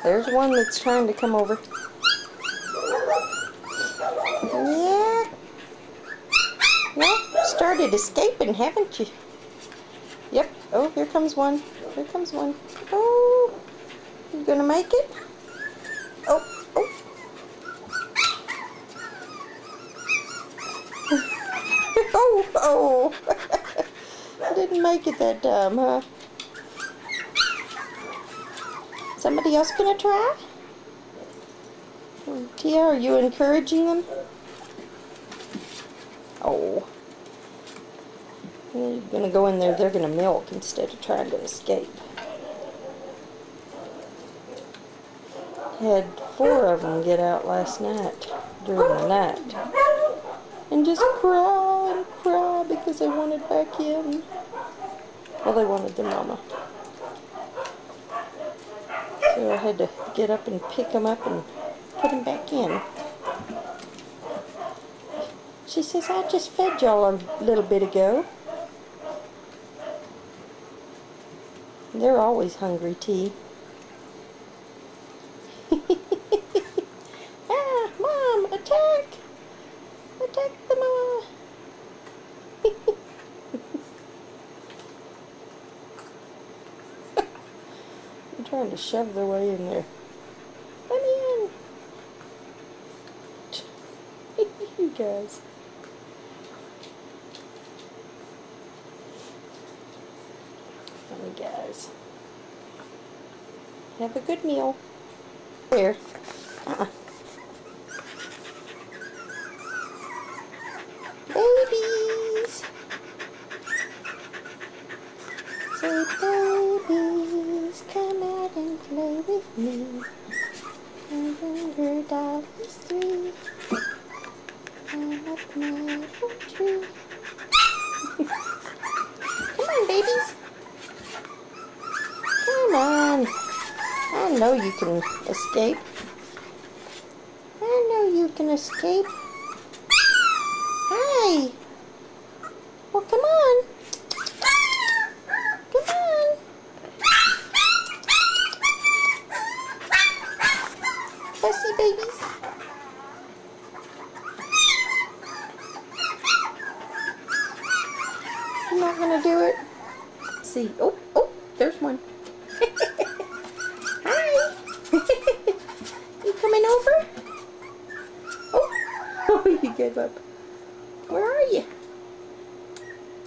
there's one that's trying to come over. Yeah. Well, started escaping, haven't you? Yep. Oh, here comes one. Here comes one. Oh, you gonna make it? Oh, oh. Oh, oh. Didn't make it that time, huh? Somebody else gonna try? Tia, are you encouraging them? Oh. They're gonna go in there, they're gonna milk instead of trying to escape. Had 4 of them get out last night, during the night. And just cry and cry because they wanted back in. Well, they wanted their mama. So I had to get up and pick them up and put them back in. She says, I just fed y'all a little bit ago. They're always hungry, T. Ah, Mom, attack! Attack the mama! I'm trying to shove their way in there. Let me in! You guys. Funny guys. Have a good meal. Here. Babies! Say babies, come out and play with me. And younger dolly's 3. I'm up my apple tree. Come on, babies. Come on. I know you can escape. I know you can escape. Hi. Well, come on. Come on. Fussy babies. I'm not gonna do it. Let's see. Oh, oh, there's one. Hi. You coming over? Oh, oh, you gave up. Where are you?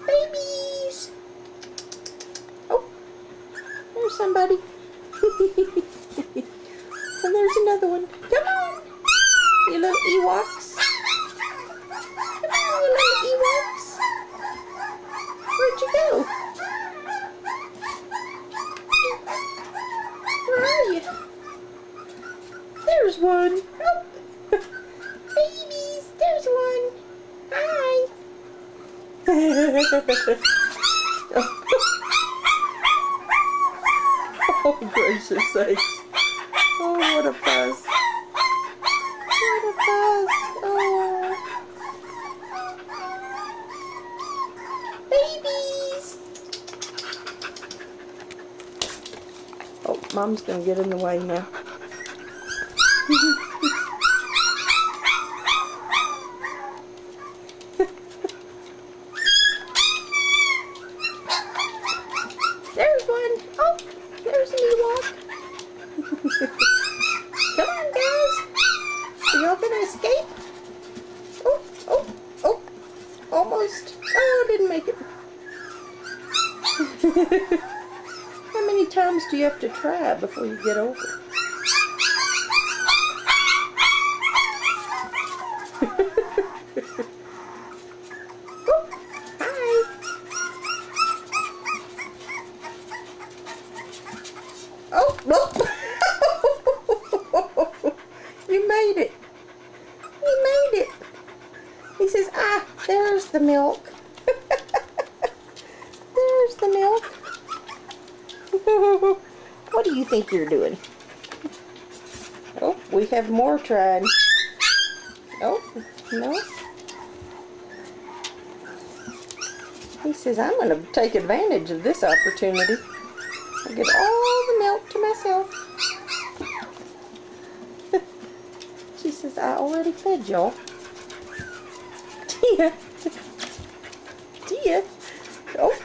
Babies. Oh, there's somebody. And there's another one. Come on, you little Ewoks. Come on, you little Ewoks. Where'd you go? Where are you? There's one. Oh. Babies, there's one. Hi. Oh, gracious sakes. Oh, what a fuss. What a fuss. Oh. Babies. Oh, Mom's going to get in the way now. There's one. Oh, there's an Ewok. Come on, guys. Are y'all going to escape? Oh, oh, oh. Almost. Oh, didn't make it. How many times do you have to try before you get over? Oh, hi. Oh, nope. You made it. You made it. He says, ah, there's the milk. There's the milk. What do you think you're doing? Oh, we have more trying. Oh, no. He says, I'm going to take advantage of this opportunity. I'll get all the milk to myself. I already fed y'all. Tia. Tia. Oh.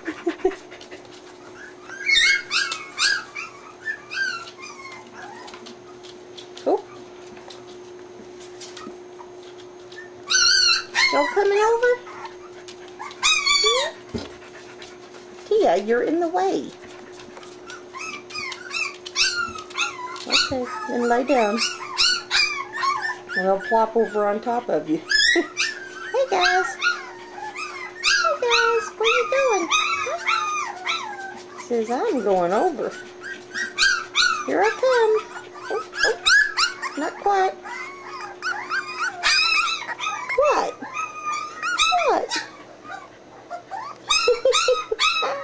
Oh. Y'all coming over? Tia, you're in the way. Okay, then lay down. And I'll plop over on top of you. Hey guys. Hey guys, where you going? Says I'm going over. Here I come. Oh, oh. Not quite. What? What? Hi.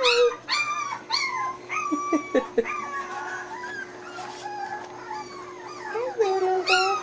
Hi there, little girl.